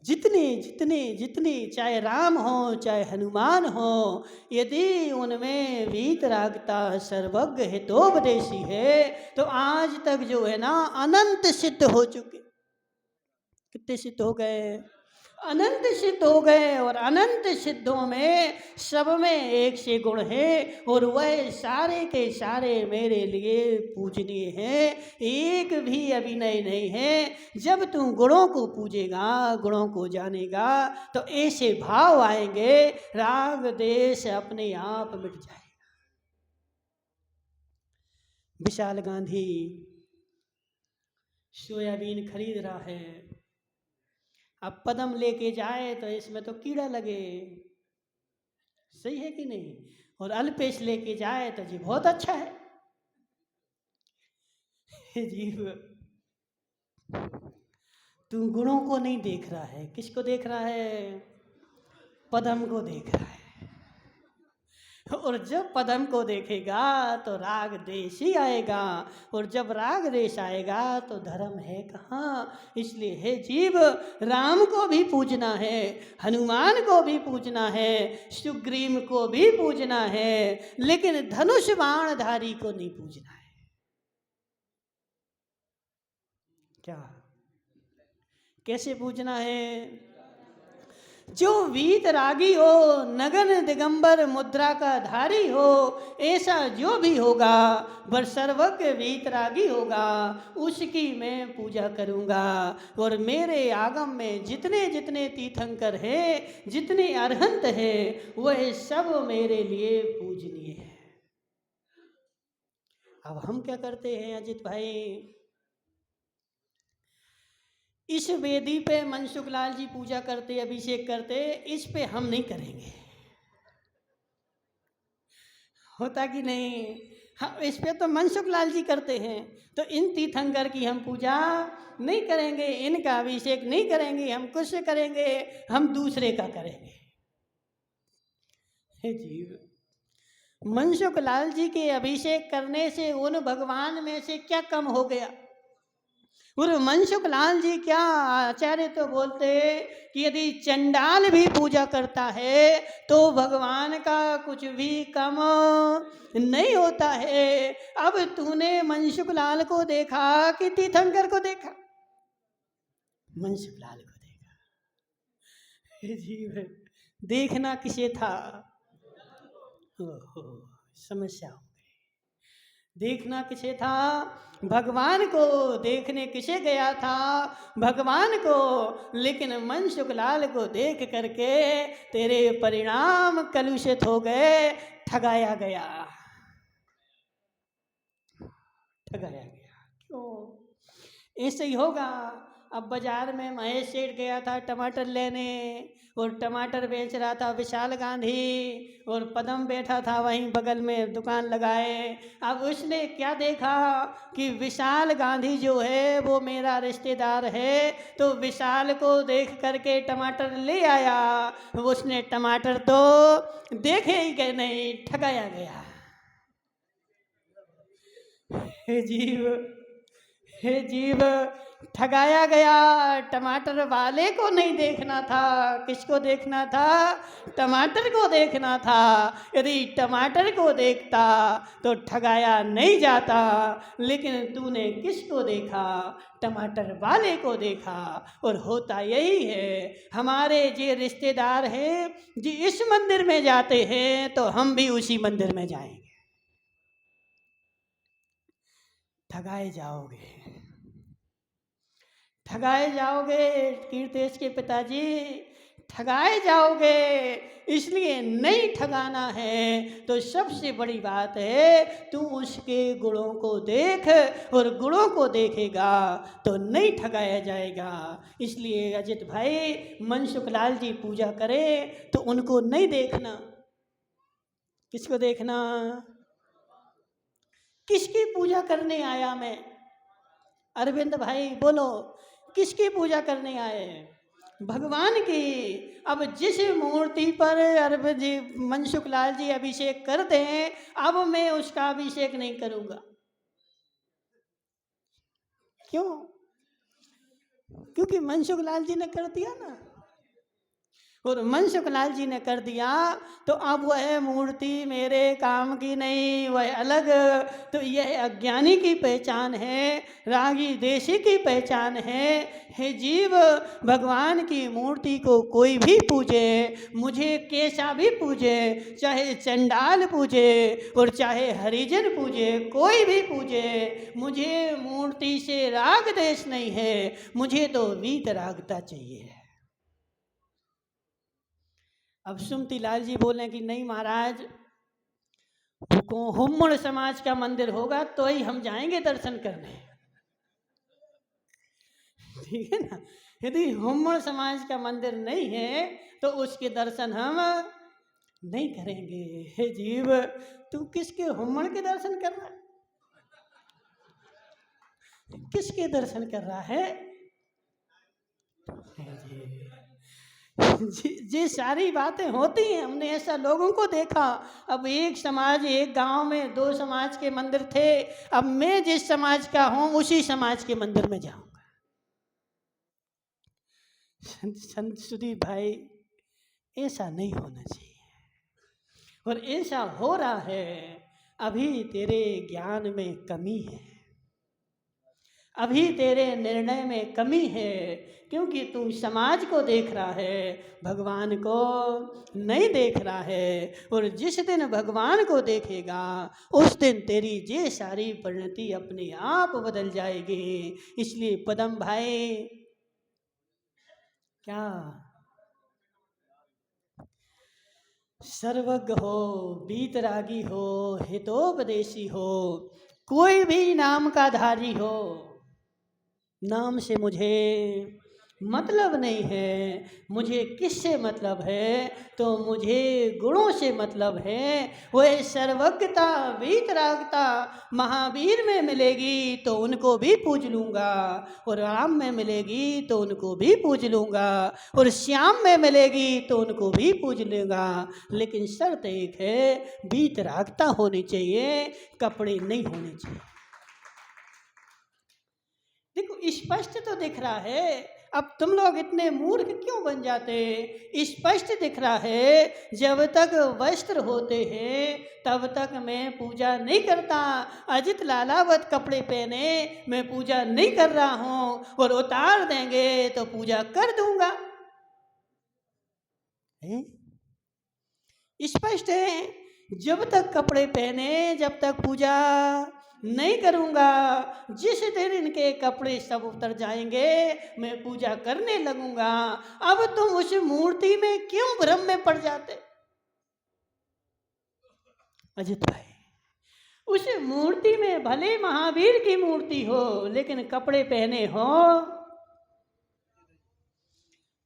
[SPEAKER 1] जितने जितने जितने चाहे राम हो चाहे हनुमान हो, यदि उनमें वीतरागता सर्वज्ञ हितोपदेशी है तो आज तक जो है ना अनंत सिद्ध हो चुके। कितने सिद्ध हो गए? अनंत सिद्ध हो गए। और अनंत सिद्धों में सब में एक से गुण है, और वह सारे के सारे मेरे लिए पूजनीय हैं, एक भी अभिनय नहीं है। जब तू गुणों को पूजेगा, गुणों को जानेगा, तो ऐसे भाव आएंगे, राग देश अपने आप मिट जाएगा। विशाल गांधी सोयाबीन खरीद रहा है, अब पदम लेके जाए तो इसमें तो कीड़ा लगे, सही है कि नहीं? और अल्पेश लेके जाए तो जी बहुत अच्छा है। जीव, तू गुणों को नहीं देख रहा है, किसको देख रहा है? पदम को देख रहा है। और जब पदम को देखेगा तो राग देश ही आएगा, और जब राग देश आएगा तो धर्म है कहाँ? इसलिए हे जीव, राम को भी पूजना है, हनुमान को भी पूजना है, सुग्रीव को भी पूजना है, लेकिन धनुष बाणधारी को नहीं पूजना है। क्या? कैसे पूजना है? जो वीतरागी हो, नगन दिगंबर मुद्रा का धारी हो, ऐसा जो भी होगा वह सर्वज्ञ वीतरागी होगा, उसकी मैं पूजा करूँगा। और मेरे आगम में जितने जितने तीर्थंकर हैं, जितने अरहंत हैं, वह सब मेरे लिए पूजनीय है। अब हम क्या करते हैं अजित भाई? इस वेदी पे मनसुख लाल जी पूजा करते, अभिषेक करते, इस पे हम नहीं करेंगे, होता कि नहीं? हाँ, इस पे तो मनसुख लाल जी करते हैं, तो इन तीर्थंकर की हम पूजा नहीं करेंगे, इनका अभिषेक नहीं करेंगे। हम कुछ करेंगे? हम दूसरे का करेंगे। हे जीव, मनसुख लाल जी के अभिषेक करने से उन भगवान में से क्या कम हो गया? और मनसुख लाल जी क्या आचार्य तो बोलते कि यदि चंडाल भी पूजा करता है तो भगवान का कुछ भी कम नहीं होता है। अब तूने मनसुख लाल को देखा कि तीर्थंकर को देखा? मनसुख लाल को देखा। जीव, देखना किसे था? समस्या हो गई। देखना किसे था? भगवान को देखने किसे गया था? भगवान को। लेकिन मनसुख लाल को देख करके तेरे परिणाम कलुषित हो गए, ठगाया गया। ठगाया गया। क्यों? ऐसे ही होगा। अब बाजार में महेश सेठ गया था टमाटर लेने, और टमाटर बेच रहा था विशाल गांधी, और पदम बैठा था वहीं बगल में दुकान लगाए। अब उसने क्या देखा कि विशाल गांधी जो है वो मेरा रिश्तेदार है, तो विशाल को देख करके टमाटर ले आया। उसने टमाटर तो देखे ही गए नहीं, ठगाया गया। हे जीव, हे जीव, ठगाया गया। टमाटर वाले को नहीं देखना था, किसको देखना था? टमाटर को देखना था। यदि टमाटर को देखता तो ठगाया नहीं जाता, लेकिन तूने किसको देखा? टमाटर वाले को देखा। और होता यही है, हमारे जे रिश्तेदार हैं जी इस मंदिर में जाते हैं तो हम भी उसी मंदिर में जाएंगे। ठगाए जाओगे, ठगाए जाओगे कीर्तेश के पिताजी, ठगाए जाओगे। इसलिए नहीं ठगाना है तो सबसे बड़ी बात है तू उसके गुणों को देख, और गुणों को देखेगा तो नहीं ठगाया जाएगा। इसलिए अजित भाई, मनसुख लाल जी पूजा करें तो उनको नहीं देखना। किसको देखना? किसकी पूजा करने आया मैं? अरविंद भाई बोलो, किसकी पूजा करने आए? भगवान की। अब जिस मूर्ति पर अरविंद जी, मनसुख लाल जी अभिषेक कर दें, अब मैं उसका अभिषेक नहीं करूंगा। क्यों? क्योंकि मनसुख लाल जी ने कर दिया ना, और मनसुख लाल जी ने कर दिया तो अब वह मूर्ति मेरे काम की नहीं, वह अलग। तो यह अज्ञानी की पहचान है, रागी देशी की पहचान है। हे जीव, भगवान की मूर्ति को कोई भी पूजे, मुझे कैसा भी पूजे, चाहे चंडाल पूजे और चाहे हरिजन पूजे, कोई भी पूजे, मुझे मूर्ति से राग देश नहीं है, मुझे तो वीत रागता चाहिए। अब सुमती लाल जी बोले कि नहीं महाराज, हुम्मड़ समाज का मंदिर होगा तो ही हम जाएंगे दर्शन करने। ठीक है ना? यदि हुम्मड़ समाज का मंदिर नहीं है तो उसके दर्शन हम नहीं करेंगे। हे जीव, तू किसके हुम्मड़ के दर्शन कर रहा है? किसके दर्शन कर रहा है? हे जीव, जी सारी बातें होती हैं, हमने ऐसा लोगों को देखा। अब एक समाज, एक गांव में 2 समाज के मंदिर थे, अब मैं जिस समाज का हूं उसी समाज के मंदिर में जाऊंगा। संत सुदीप भाई, ऐसा नहीं होना चाहिए, और ऐसा हो रहा है। अभी तेरे ज्ञान में कमी है, अभी तेरे निर्णय में कमी है, क्योंकि तू समाज को देख रहा है, भगवान को नहीं देख रहा है। और जिस दिन भगवान को देखेगा उस दिन तेरी ये सारी परिणति अपने आप बदल जाएगी। इसलिए पदम भाई, क्या सर्वज्ञ हो, बीतरागी हो, हितोपदेशी हो, कोई भी नाम का धारी हो, नाम से मुझे मतलब नहीं है। मुझे किससे मतलब है? तो मुझे गुणों से मतलब है। वह सर्वज्ञता, वीतरागता महावीर में मिलेगी तो उनको भी पूज लूँगा, और राम में मिलेगी तो उनको भी पूज लूँगा, और श्याम में मिलेगी तो उनको भी पूज लूँगा। लेकिन शर्त एक है, वीतरागता होनी चाहिए, कपड़े नहीं होने चाहिए। देखो स्पष्ट तो दिख रहा है, अब तुम लोग इतने मूर्ख क्यों बन जाते? स्पष्ट दिख रहा है, जब तक वस्त्र होते हैं तब तक मैं पूजा नहीं करता। अजित लालावत कपड़े पहने मैं पूजा नहीं कर रहा हूँ, और उतार देंगे तो पूजा कर दूंगा। स्पष्ट है, जब तक कपड़े पहने जब तक पूजा नहीं करूंगा। जिस दिन इनके कपड़े सब उतर जाएंगे मैं पूजा करने लगूंगा। अब तुम उस मूर्ति में क्यों भ्रम में पड़ जाते? अजित भाई, उस मूर्ति में भले महावीर की मूर्ति हो, लेकिन कपड़े पहने हो,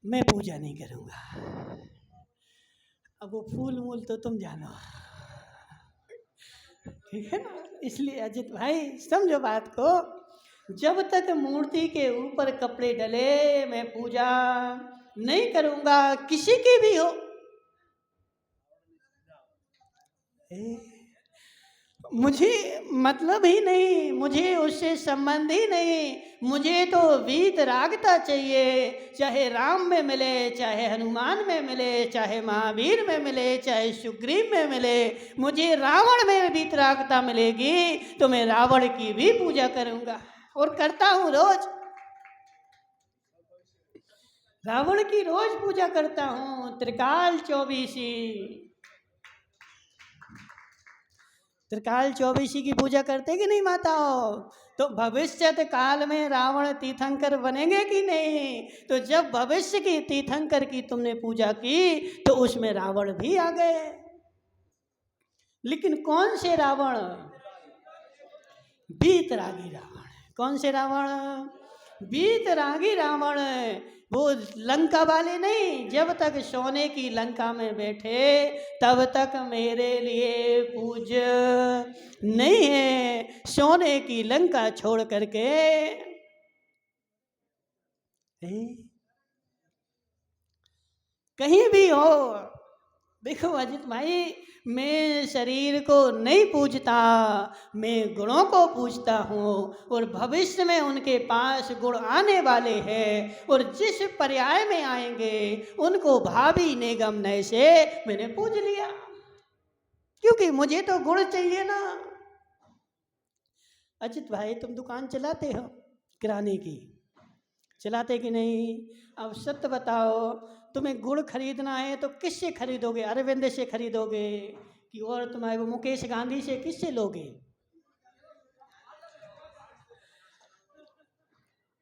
[SPEAKER 1] मैं पूजा नहीं करूँगा। अब वो फूल मूल तो तुम जानो, ठीक है ना। इसलिए अजित भाई समझो बात को, जब तक मूर्ति के ऊपर कपड़े डले मैं पूजा नहीं करूँगा, किसी की भी हो। मुझे मतलब ही नहीं, मुझे उससे संबंध ही नहीं। मुझे तो वीतरागता चाहिए, चाहे राम में मिले, चाहे हनुमान में मिले, चाहे महावीर में मिले, चाहे सुग्रीव में मिले। मुझे रावण में वीतरागता मिलेगी तो मैं रावण की भी पूजा करूँगा, और करता हूँ रोज। रावण की रोज पूजा करता हूँ। त्रिकाल चौबीसी, त्रिकाल चौबीसी की पूजा करते कि नहीं माताओं? तो भविष्य काल में रावण तीर्थंकर बनेंगे कि नहीं? तो जब भविष्य की तीर्थंकर की तुमने पूजा की तो उसमें रावण भी आ गए। लेकिन कौन से रावण? बीतरागी रावण। कौन से रावण? बीतरागी रावण। वो लंका वाले नहीं, जब तक सोने की लंका में बैठे तब तक मेरे लिए पूज्य नहीं है। सोने की लंका छोड़ करके कहीं भी हो। देखो अजित भाई, मैं शरीर को नहीं पूजता, मैं गुणों को पूजता हूँ, और भविष्य में उनके पास गुण आने वाले हैं, और जिस पर्याय में आएंगे उनको भावी निगम नय से मैंने पूज लिया, क्योंकि मुझे तो गुण चाहिए ना। अजित भाई तुम दुकान चलाते हो किराने की, चलाते कि नहीं? अब सत्य बताओ, तुम्हें गुड़ खरीदना है तो किससे खरीदोगे? अरविंद से खरीदोगे कि और तुम्हारे मुकेश गांधी से, किससे लोगे?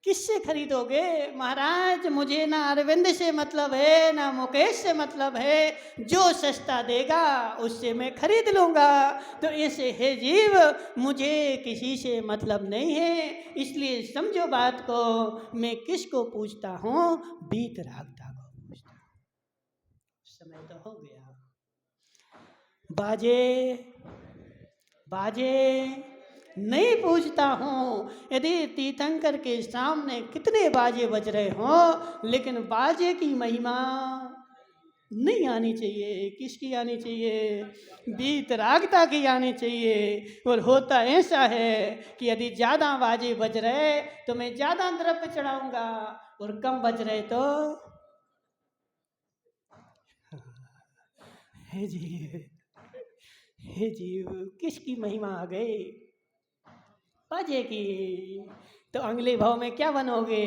[SPEAKER 1] किससे खरीदोगे? महाराज मुझे ना अरविंद से मतलब है, ना मुकेश से मतलब है, जो सस्ता देगा उससे मैं खरीद लूँगा। तो ऐसे है जीव, मुझे किसी से मतलब नहीं है। इसलिए समझो बात को, मैं किसको पूछता हूँ? वीतरागता को पूछता हूँ। समय तो हो गया। बाजे बाजे नहीं पूछता हूँ। यदि तीर्थंकर के सामने कितने बाजे बज रहे हों, लेकिन बाजे की महिमा नहीं आनी चाहिए। किसकी आनी चाहिए? वीतरागता की आनी चाहिए। और होता ऐसा है कि यदि ज़्यादा बाजे बज रहे तो मैं ज़्यादा द्रव्य चढ़ाऊँगा, और कम बज रहे तो हे जीव, हे जीव, किसकी महिमा आ गई? बाजे की। तो अगले भाव में क्या बनोगे?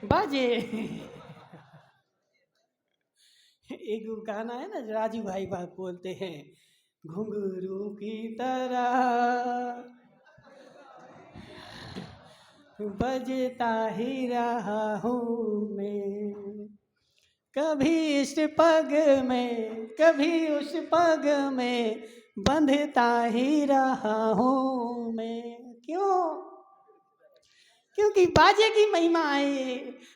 [SPEAKER 1] बाजे। एक गाना है ना, राजू भाई बात बोलते हैं, घुंघरू की तरह बजता ही रहा हूँ मैं, कभी इस पग में कभी उस पग में बंधता ही रहा हूँ मैं। क्यों? क्योंकि बाजे की महिमा आई।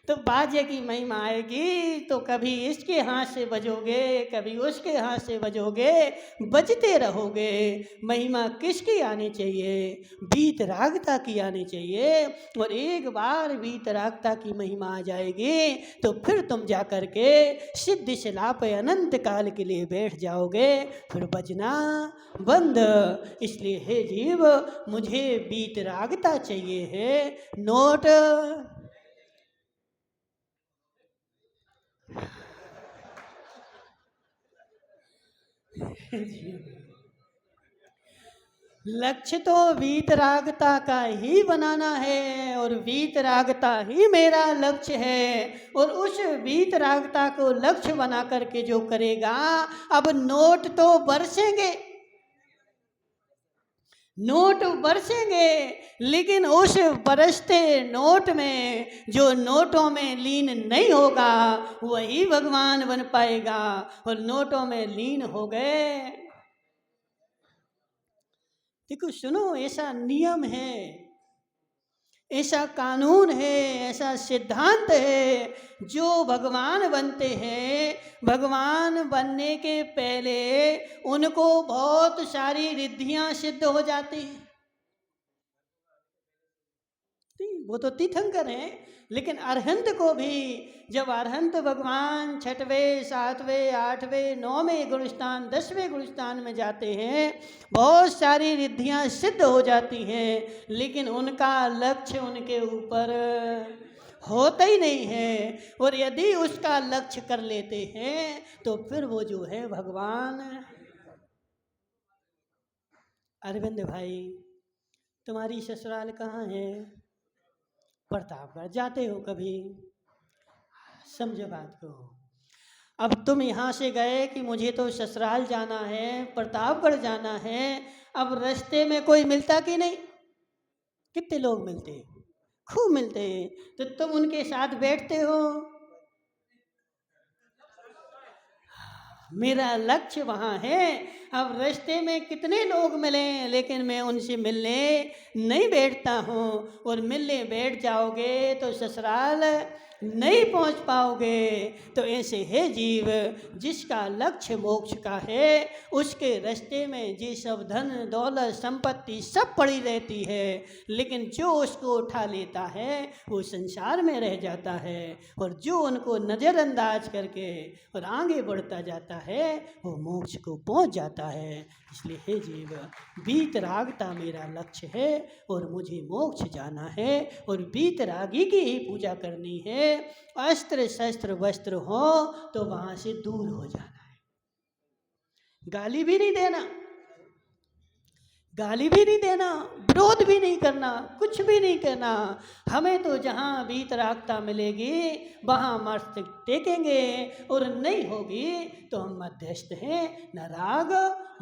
[SPEAKER 1] तो बाजे की महिमा आएगी तो कभी इसके हाथ से बजोगे, कभी उसके हाथ से बजोगे, बजते रहोगे। महिमा किसकी आनी चाहिए? वीतरागता की आनी चाहिए। और एक बार वीतरागता की महिमा आ जाएगी तो फिर तुम जा कर के सिद्ध शिला पे अनंत काल के लिए बैठ जाओगे, फिर बजना बंद। इसलिए हे जीव, मुझे वीतरागता चाहिए है, नोट। लक्ष्य तो वीतरागता का ही बनाना है, और वीतरागता ही मेरा लक्ष्य है। और उस वीतरागता को लक्ष्य बना करके जो करेगा, अब नोट तो बरसेंगे, नोट बरसेंगे, लेकिन उस बरसते नोट में जो नोटों में लीन नहीं होगा वही भगवान बन पाएगा। और नोटों में लीन हो गए देखो सुनो, ऐसा नियम है, ऐसा कानून है, ऐसा सिद्धांत है। जो भगवान बनते हैं, भगवान बनने के पहले उनको बहुत सारी रिद्धियां सिद्ध हो जाती हैं। वो तो तीर्थंकर हैं, लेकिन अरहंत को भी जब अरहंत भगवान 6वें 7वें 8वें 9वें गुणस्थान 10वें गुणस्थान में जाते हैं, बहुत सारी रिद्धियां सिद्ध हो जाती हैं, लेकिन उनका लक्ष्य उनके ऊपर होता ही नहीं है। और यदि उसका लक्ष्य कर लेते हैं तो फिर वो जो है भगवान। अरविंद भाई, तुम्हारी ससुराल कहाँ है? प्रतापगढ़। जाते हो कभी? समझो बात को। अब तुम यहाँ से गए कि मुझे तो ससुराल जाना है, प्रतापगढ़ जाना है। अब रास्ते में कोई मिलता कि नहीं? कितने लोग मिलते? खूब मिलते हैं। तो तुम उनके साथ बैठते हो। मेरा लक्ष्य वहाँ है। अब रास्ते में कितने लोग मिले, लेकिन मैं उनसे मिलने नहीं बैठता हूँ। और मिलने बैठ जाओगे तो ससुराल नहीं पहुँच पाओगे। तो ऐसे है जीव, जिसका लक्ष्य मोक्ष का है, उसके रास्ते में ये सब धन दौलत संपत्ति सब पड़ी रहती है, लेकिन जो उसको उठा लेता है वो संसार में रह जाता है। और जो उनको नज़रअंदाज करके और आगे बढ़ता जाता है वो मोक्ष को पहुंच जाता है। इसलिए हे जीव, वीतरागता मेरा लक्ष्य है और मुझे मोक्ष जाना है, और वीतरागी की ही पूजा करनी है। अस्त्र शस्त्र वस्त्र हो तो वहां से दूर हो जाना है। गाली भी नहीं देना, गाली भी नहीं देना, विरोध भी नहीं करना, कुछ भी नहीं करना। हमें तो जहाँ वीतरागता मिलेगी वहाँ मस्तक टेकेंगे, और नहीं होगी तो हम मध्यस्थ हैं। न राग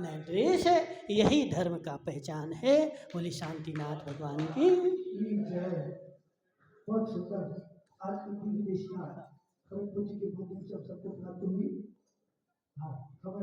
[SPEAKER 1] न द्वेष, यही धर्म का पहचान है। बोली शांतिनाथ भगवान की जय। बहुत शुक्र। आज की देशना खबर पूछ के सबको प्राप्त हुई। हाँ।